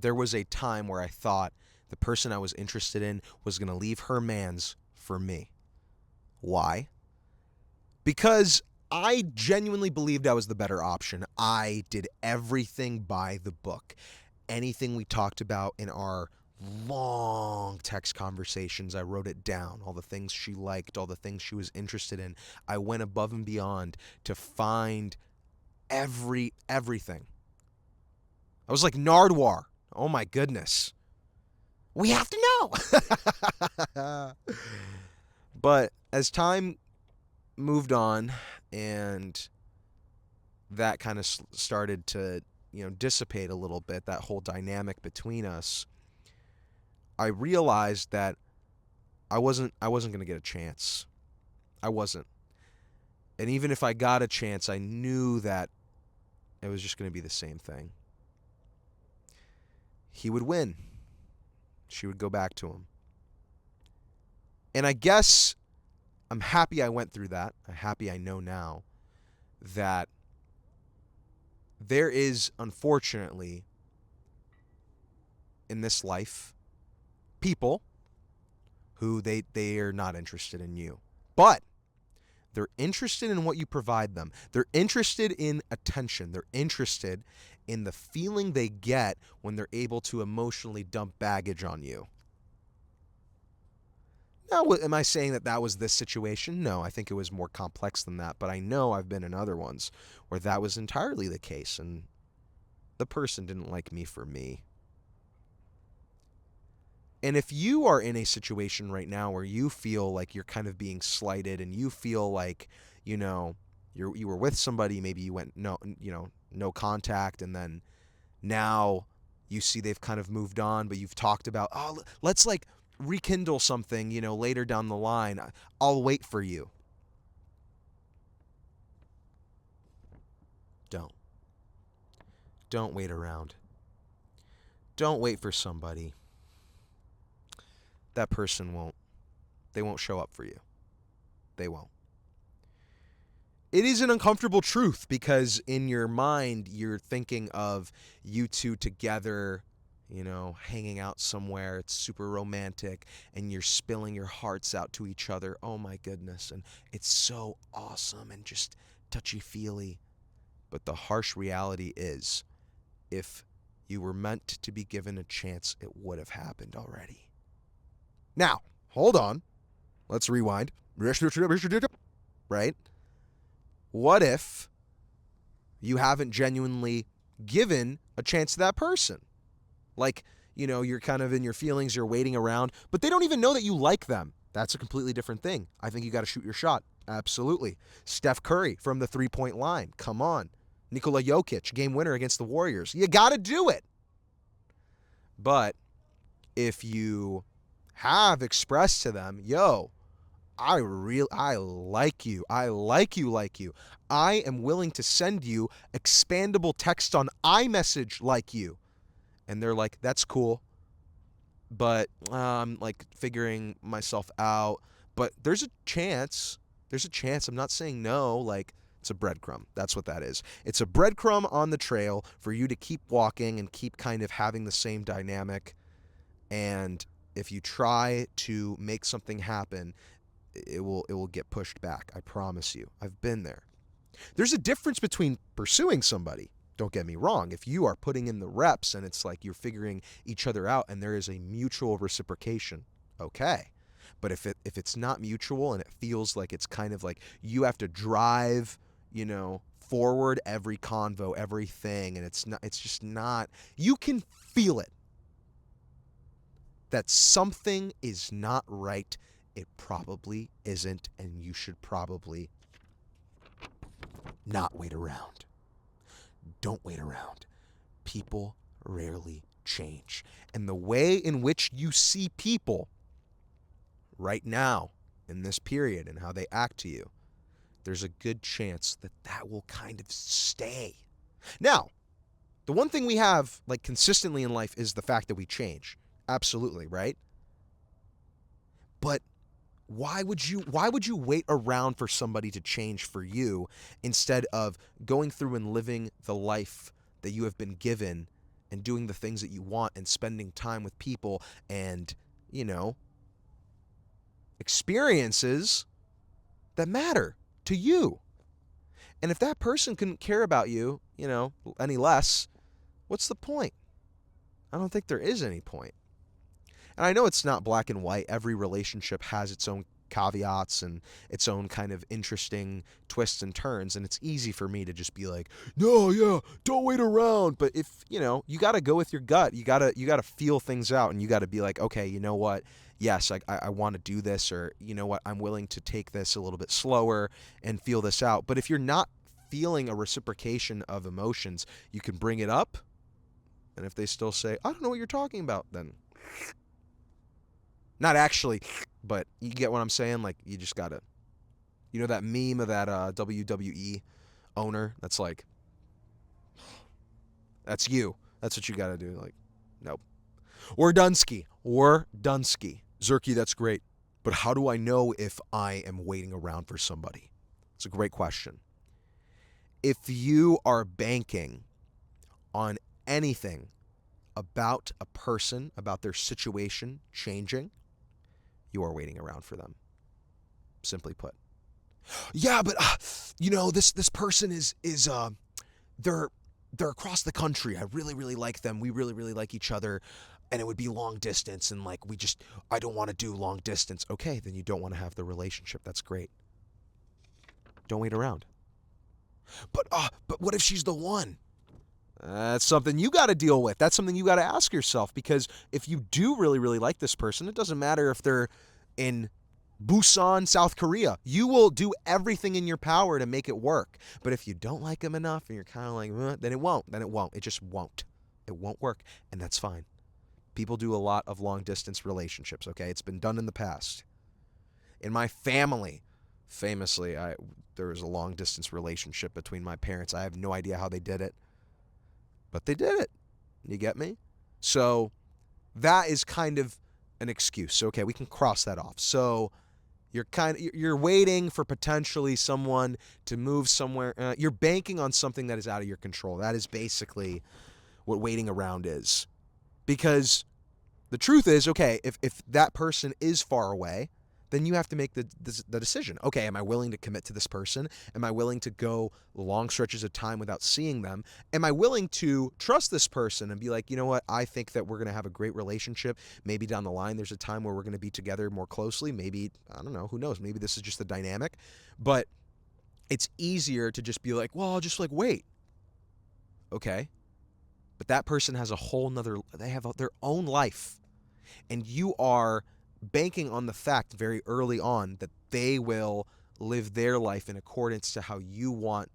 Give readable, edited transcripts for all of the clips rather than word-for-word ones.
there was a time where I thought the person I was interested in was going to leave her mans for me. Why? Because I genuinely believed I was the better option. I did everything by the book. Anything we talked about in our long text conversations, I wrote it down. All the things she liked, all the things she was interested in. I went above and beyond to find everything. I was like Nardwar. Oh my goodness. We have to know. But as time moved on and that kind of started to, dissipate a little bit, that whole dynamic between us, I realized that I wasn't going to get a chance. I wasn't. And even if I got a chance, I knew that it was just going to be the same thing. He would win. She would go back to him. And I guess I'm happy I went through that. I'm happy I know now that there is, unfortunately, in this life, people who they are not interested in you. But they're interested in what you provide them. They're interested in attention. They're interested in the feeling they get when they're able to emotionally dump baggage on you. Now, am I saying that was this situation? No, I think it was more complex than that. But I know I've been in other ones where that was entirely the case, and the person didn't like me for me. And if you are in a situation right now where you feel like you're kind of being slighted, and you feel like, you were with somebody, maybe you went no contact, and then now you see they've kind of moved on, but you've talked about, oh, let's like rekindle something, later down the line. I'll wait for you. Don't. Don't wait around. Don't wait for somebody. That person they won't show up for you. They won't. It is an uncomfortable truth because in your mind, you're thinking of you two together, hanging out somewhere. It's super romantic, and you're spilling your hearts out to each other. Oh my goodness. And it's so awesome and just touchy-feely. But the harsh reality is, if you were meant to be given a chance, it would have happened already. Now, hold on. Let's rewind. Right? What if you haven't genuinely given a chance to that person? Like, you're kind of in your feelings, you're waiting around, but they don't even know that you like them. That's a completely different thing. I think you got to shoot your shot. Absolutely. Steph Curry from the three-point line. Come on. Nikola Jokic, game winner against the Warriors. You got to do it. But if you have expressed to them, I like you. I like you. I am willing to send you expandable text on iMessage like you. And they're like, that's cool, but I'm like figuring myself out. But there's a chance. I'm not saying no. Like, it's a breadcrumb. That's what that is. It's a breadcrumb on the trail for you to keep walking and keep kind of having the same dynamic. And if you try to make something happen, it will get pushed back. I promise you. I've been there. There's a difference between pursuing somebody. Don't get me wrong. If you are putting in the reps and it's like you're figuring each other out and there is a mutual reciprocation, okay. But if it's not mutual and it feels like it's kind of like you have to drive, forward every convo, everything, and it's just not, you can feel it. That something is not right. It probably isn't, and you should probably not wait around. Don't wait around. People rarely change. And the way in which you see people right now in this period and how they act to you, there's a good chance that will kind of stay. Now, the one thing we have like consistently in life is the fact that we change. Absolutely, right? But why would you wait around for somebody to change for you instead of going through and living the life that you have been given and doing the things that you want and spending time with people and, you know, experiences that matter to you. And if that person couldn't care about you, you know, any less, what's the point? I don't think there is any point. And I know it's not black and white. Every relationship has its own caveats and its own kind of interesting twists and turns, and it's easy for me to just be like, no, yeah, don't wait around. But if, you know, you got to go with your gut. You got to feel things out, and you got to be like, okay, you know what? Yes, I want to do this, or you know what? I'm willing to take this a little bit slower and feel this out. But if you're not feeling a reciprocation of emotions, you can bring it up, and if they still say, I don't know what you're talking about, then not actually, but you get what I'm saying? Like, you just gotta, you know that meme of that WWE owner that's like, that's you. That's what you gotta do. Like, nope. Or Dunsky. Zerky, that's great. But how do I know if I am waiting around for somebody? It's a great question. If you are banking on anything about a person, about their situation changing, you are waiting around for them. Simply put. Yeah, but you know, this person is they're across the country. I really like them. We really like each other, and it would be long distance, and like I don't want to do long distance. Okay, then you don't want to have the relationship. That's great. Don't wait around. But what if she's the one? That's something you got to deal with. That's something you got to ask yourself, because if you do really like this person, it doesn't matter if they're in Busan, South Korea. You will do everything in your power to make it work. But if you don't like them enough and you're kind of like, then it won't. It just won't. It won't work, and that's fine. People do a lot of long distance relationships, okay? It's been done in the past. In my family, famously, there was a long distance relationship between my parents. I have no idea how they did it, but they did it. You get me? So that is kind of an excuse. Okay, we can cross that off. So you're waiting for potentially someone to move somewhere. You're banking on something that is out of your control. That is basically what waiting around is. Because the truth is, okay, if that person is far away, then you have to make the decision. Okay, am I willing to commit to this person? Am I willing to go long stretches of time without seeing them? Am I willing to trust this person and be like, you know what, I think that we're going to have a great relationship. Maybe down the line there's a time where we're going to be together more closely. Maybe, I don't know, who knows? Maybe this is just the dynamic. But it's easier to just be like, well, I'll just like wait. Okay. But that person has a whole nother, they have their own life. And you are banking on the fact very early on that they will live their life in accordance to how you want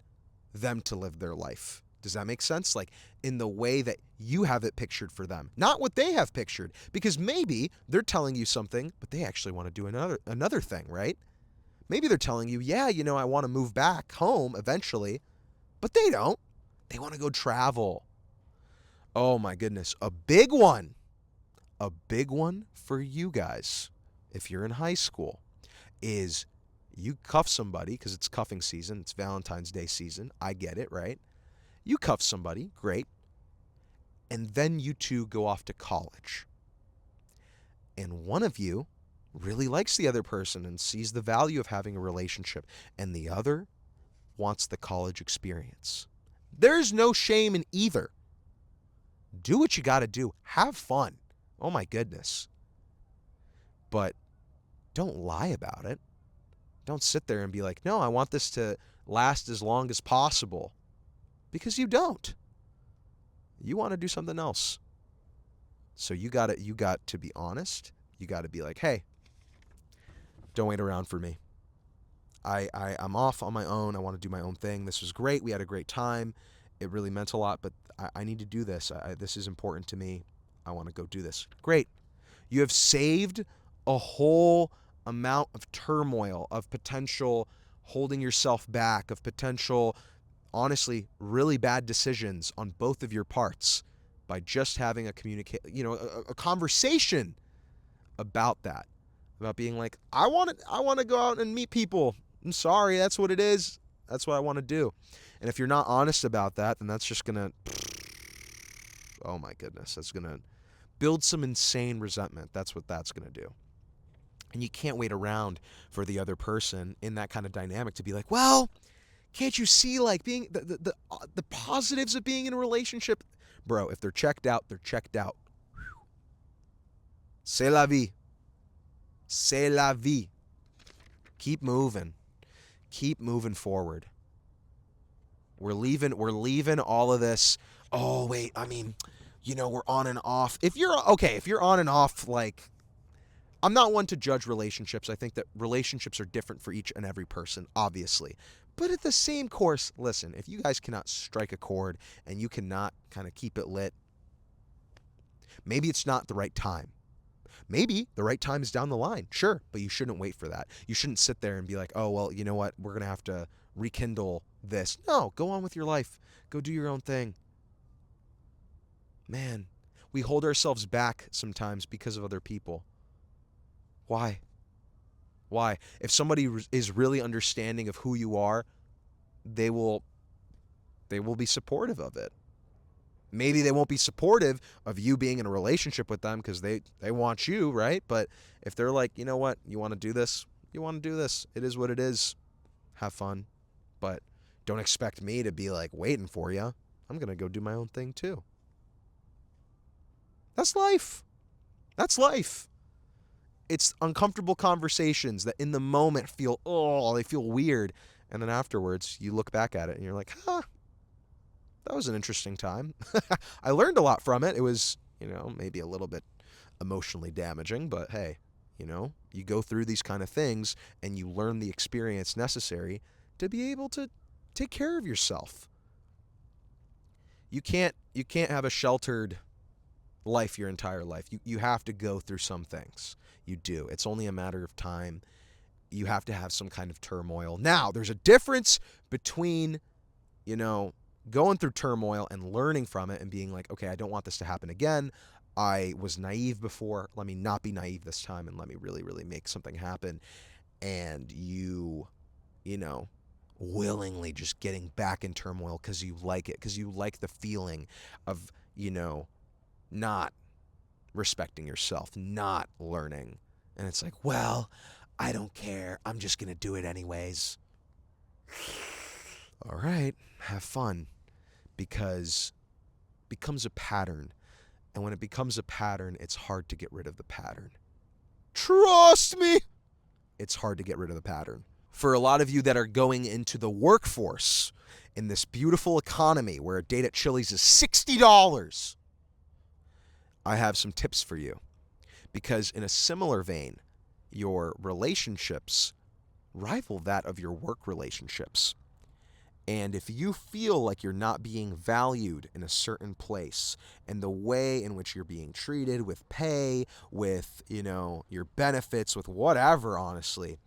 them to live their life. Does that make sense? Like in the way that you have it pictured for them, not what they have pictured, because maybe they're telling you something, but they actually want to do another thing, right? Maybe they're telling you, yeah, you know, I want to move back home eventually, but they don't. They want to go travel. Oh my goodness, a big one for you guys, if you're in high school, is you cuff somebody, because it's cuffing season, it's Valentine's Day season, I get it, right? You cuff somebody, great, and then you two go off to college. And one of you really likes the other person and sees the value of having a relationship, and the other wants the college experience. There's no shame in either. Do what you got to do. Have fun. Oh my goodness. But don't lie about it. Don't sit there and be like, no, I want this to last as long as possible. Because you don't. You want to do something else. So you got to be honest. You got to be like, hey, don't wait around for me. I'm off on my own. I want to do my own thing. This was great. We had a great time. It really meant a lot, but I need to do this. This is important to me. I want to go do this. Great. You have saved a whole amount of turmoil, of potential holding yourself back, of potential, honestly, really bad decisions on both of your parts by just having a conversation about that, about being like, I want to go out and meet people. I'm sorry, that's what it is. That's what I want to do. And if you're not honest about that, then that's just gonna, oh my goodness, that's going to build some insane resentment. That's what that's going to do. And you can't wait around for the other person in that kind of dynamic to be like, well, can't you see like being the positives of being in a relationship? Bro, if they're checked out, they're checked out. C'est la vie. C'est la vie. Keep moving. Keep moving forward. We're leaving all of this. Oh, wait, I mean, we're on and off. If you're on and off, like, I'm not one to judge relationships. I think that relationships are different for each and every person, obviously. But at the same course, listen, if you guys cannot strike a chord and you cannot kind of keep it lit, maybe it's not the right time. Maybe the right time is down the line, sure, but you shouldn't wait for that. You shouldn't sit there and be like, oh, well, you know what, we're going to have to rekindle this. No, go on with your life. Go do your own thing. Man, we hold ourselves back sometimes because of other people. Why? Why? If somebody is really understanding of who you are, they will be supportive of it. Maybe they won't be supportive of you being in a relationship with them because they want you, right? But if they're like, you know what, you want to do this? You want to do this. It is what it is. Have fun. But don't expect me to be like waiting for you. I'm going to go do my own thing too. That's life. That's life. It's uncomfortable conversations that in the moment they feel weird. And then afterwards, you look back at it and you're like, that was an interesting time. I learned a lot from it. It was, maybe a little bit emotionally damaging, but hey, you go through these kind of things and you learn the experience necessary to be able to take care of yourself. You can't have a sheltered life your entire life. You have to go through some things. You do. It's only a matter of time. You have to have some kind of turmoil. Now, there's a difference between, going through turmoil and learning from it and being like, okay, I don't want this to happen again. I was naive before. Let me not be naive this time and let me really, really make something happen. And you willingly just getting back in turmoil because you like it, because you like the feeling of, not respecting yourself, not learning. And it's like, well, I don't care. I'm just going to do it anyways. All right, have fun. Because it becomes a pattern. And when it becomes a pattern, it's hard to get rid of the pattern. Trust me! It's hard to get rid of the pattern. For a lot of you that are going into the workforce in this beautiful economy where a date at Chili's is $60, I have some tips for you. Because in a similar vein, your relationships rival that of your work relationships. And if you feel like you're not being valued in a certain place and the way in which you're being treated with pay, with, your benefits, with whatever, honestly,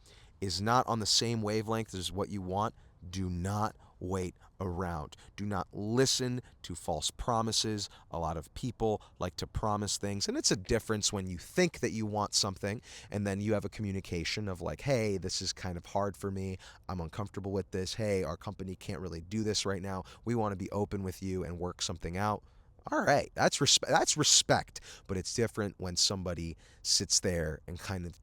is not on the same wavelength as what you want, do not wait around. Do not listen to false promises. A lot of people like to promise things, and it's a difference when you think that you want something and then you have a communication of like, hey, this is kind of hard for me. I'm uncomfortable with this. Hey, our company can't really do this right now. We want to be open with you and work something out. All right, that's respect, but it's different when somebody sits there and kind of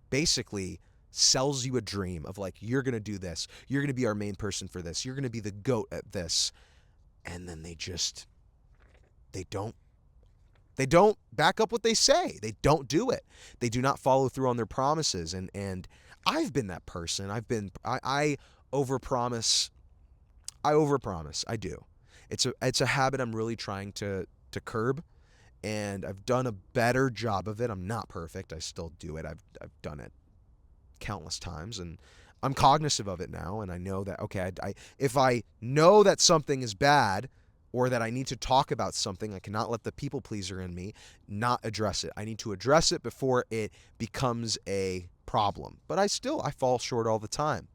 basically sells you a dream of like, you're going to do this. You're going to be our main person for this. You're going to be the GOAT at this. And then they don't back up what they say. They don't do it. They do not follow through on their promises. And I've been that person. I overpromise. I do. It's a habit I'm really trying to curb. And I've done a better job of it. I'm not perfect. I still do it. I've done it countless times, and I'm cognizant of it now, and I know that, okay, if I know that something is bad or that I need to talk about something, I cannot let the people pleaser in me not address it. I need to address it before it becomes a problem. But I fall short all the time.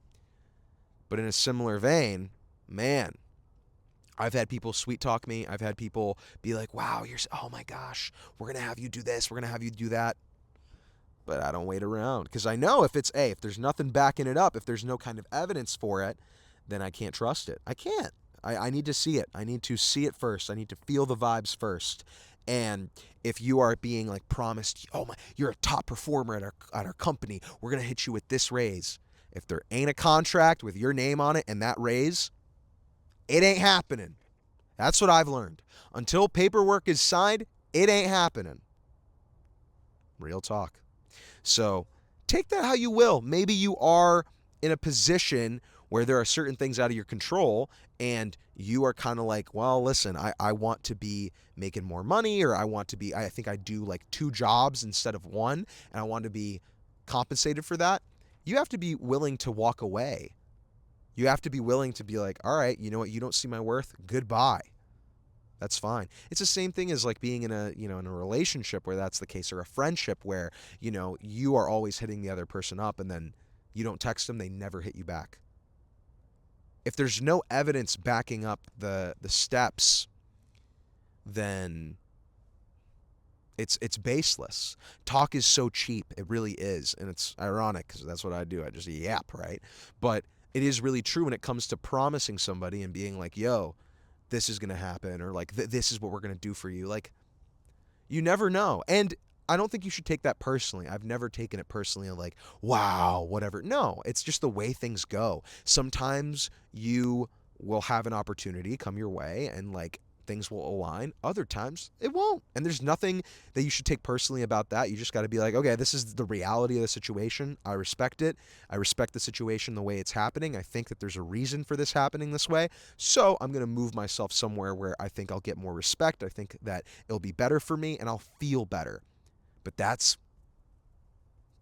But in a similar vein, man, I've had people sweet talk me. I've had people be like, wow, oh my gosh, we're going to have you do this, we're going to have you do that. But I don't wait around because I know if there's nothing backing it up, if there's no kind of evidence for it, then I can't trust it. I can't. I need to see it. I need to see it first. I need to feel the vibes first. And if you are being like promised, oh my, you're a top performer at our company, we're gonna hit you with this raise. If there ain't a contract with your name on it and that raise, it ain't happening. That's what I've learned. Until paperwork is signed, it ain't happening. Real talk. So take that how you will. Maybe you are in a position where there are certain things out of your control and you are kind of like, well, listen, I want to be making more money, or I think I do like 2 jobs instead of 1, and I want to be compensated for that. You have to be willing to walk away. You have to be willing to be like, all right, you know what? You don't see my worth. Goodbye. That's fine. It's the same thing as like being in a relationship where that's the case, or a friendship where, you are always hitting the other person up and then you don't text them, they never hit you back. If there's no evidence backing up the steps, then it's baseless. Talk is so cheap. It really is. And it's ironic because that's what I do. I just yap, right? But it is really true when it comes to promising somebody and being like, yo, this is going to happen, or like, this is what we're going to do for you. Like, you never know. And I don't think you should take that personally. I've never taken it personally like, wow, whatever. No, it's just the way things go. Sometimes you will have an opportunity come your way and like things will align. Other times it won't. And there's nothing that you should take personally about that. You just got to be like, okay, this is the reality of the situation. I respect it. I respect the situation the way it's happening. I think that there's a reason for this happening this way. So I'm going to move myself somewhere where I think I'll get more respect. I think that it'll be better for me and I'll feel better. But that's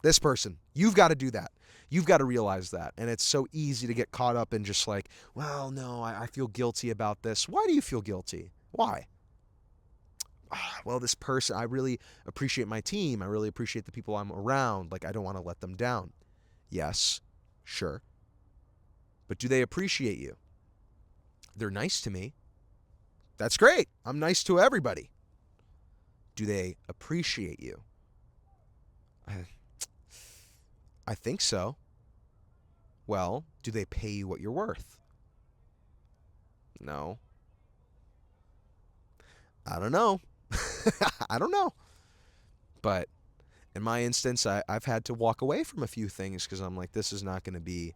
this person. You've got to do that. You've got to realize that. And it's so easy to get caught up in just like, well, no, I feel guilty about this. Why do you feel guilty? Why? Well, this person, I really appreciate my team. I really appreciate the people I'm around. Like, I don't want to let them down. Yes, sure. But do they appreciate you? They're nice to me. That's great. I'm nice to everybody. Do they appreciate you? I think so. Well, do they pay you what you're worth? No. I don't know. I don't know. But in my instance, I've had to walk away from a few things because I'm like, this isn't going to be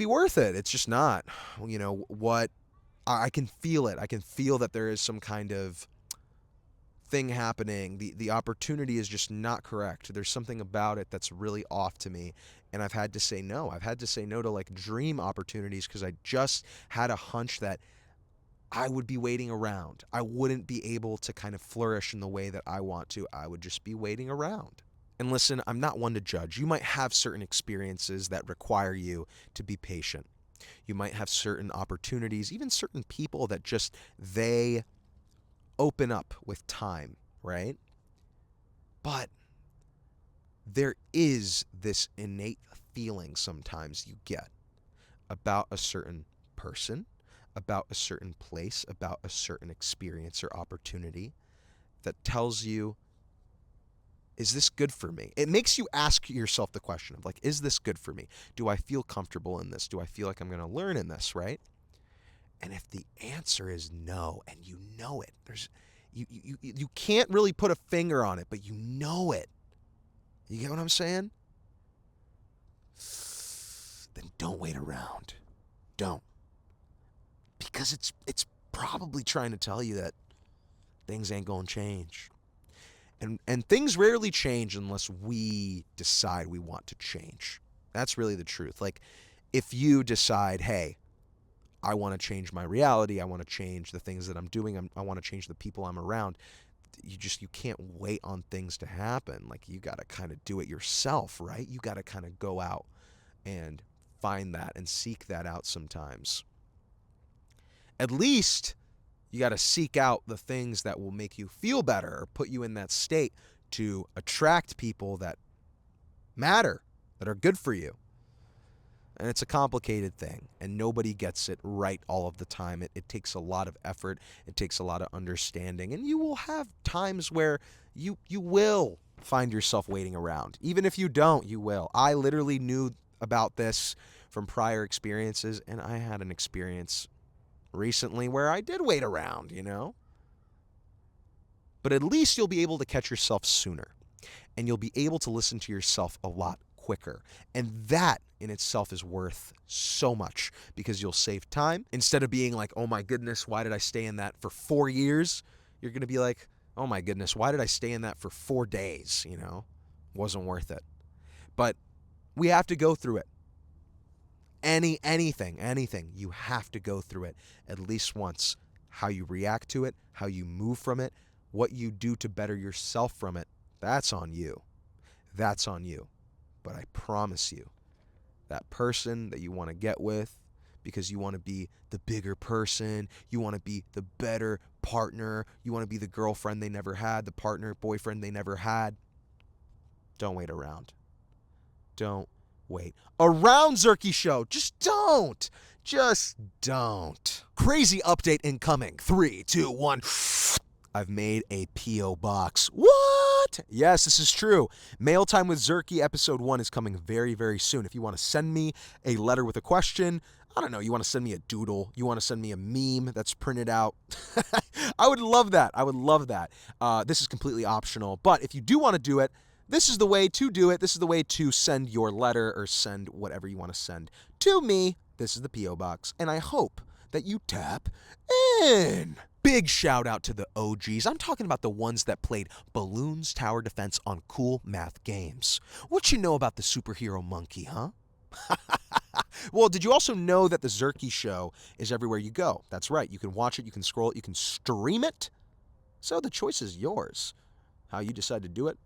worth it. It's just not. What I can feel it. I can feel that there is some kind of thing happening. The opportunity is just not correct. There's something about it that's really off to me, and I've had to say no. I've had to say no to like dream opportunities because I just had a hunch that I would be waiting around. I wouldn't be able to kind of flourish in the way that I want to. I would just be waiting around. And listen, I'm not one to judge. You might have certain experiences that require you to be patient. You might have certain opportunities, even certain people that just they open up with time, right? But there is this innate feeling sometimes you get about a certain person, about a certain place, about a certain experience or opportunity that tells you, is this good for me? It makes you ask yourself the question of like, is this good for me? Do I feel comfortable in this? Do I feel like I'm going to learn in this, right? And if the answer is no, and you know it, you can't really put a finger on it, but you know it. You get what I'm saying? Then don't wait around. Don't. Because it's probably trying to tell you that things ain't gonna change. And things rarely change unless we decide we want to change. That's really the truth. Like, if you decide, hey, I want to change my reality, I want to change the things that I'm doing, I want to change the people I'm around, you can't wait on things to happen. Like, you got to kind of do it yourself, right? You got to kind of go out and find that and seek that out sometimes. At least you got to seek out the things that will make you feel better or put you in that state to attract people that matter, that are good for you. And it's a complicated thing, and nobody gets it right all of the time. It takes a lot of effort. It takes a lot of understanding. And you will have times where you will find yourself waiting around. Even if you don't, you will. I literally knew about this from prior experiences, and I had an experience recently where I did wait around, But at least you'll be able to catch yourself sooner, and you'll be able to listen to yourself a lot quicker. And that in itself is worth so much because you'll save time. Instead of being like, oh my goodness, why did I stay in that for 4 years? You're going to be like, oh my goodness, why did I stay in that for 4 days? Wasn't worth it. But we have to go through it. Anything, you have to go through it at least once. How you react to it, how you move from it, what you do to better yourself from it, that's on you. That's on you. But I promise you, that person that you want to get with because you want to be the bigger person, you want to be the better partner, you want to be the girlfriend they never had, the partner, boyfriend they never had, don't wait around. Don't wait around, Zerky Show. Just don't. Just don't. Crazy update incoming. 3, 2, 1. I've made a P.O. box. What? Yes, this is true. Mail Time with Zerky episode 1 is coming very, very soon. If you want to send me a letter with a question, I don't know, you want to send me a doodle, you want to send me a meme that's printed out, I would love that. I would love that. This is completely optional, but if you do want to do it, this is the way to do it. This is the way to send your letter or send whatever you want to send to me. This is the P.O. box, and I hope that you tap in. Big shout out to the OGs. I'm talking about the ones that played Balloons Tower Defense on Cool Math Games. What you know about the superhero monkey, huh? Well, did you also know that the Zerky Show is everywhere you go? That's right. You can watch it, you can scroll it, you can stream it. So the choice is yours. How you decide to do it,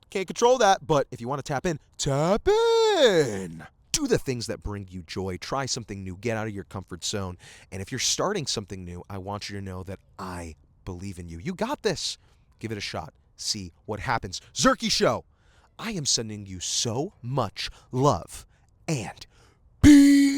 can't control that. But if you want to tap in, tap in. Do the things that bring you joy. Try something new. Get out of your comfort zone. And if you're starting something new, I want you to know that I believe in you. You got this. Give it a shot. See what happens. Zerky Show, I am sending you so much love and peace.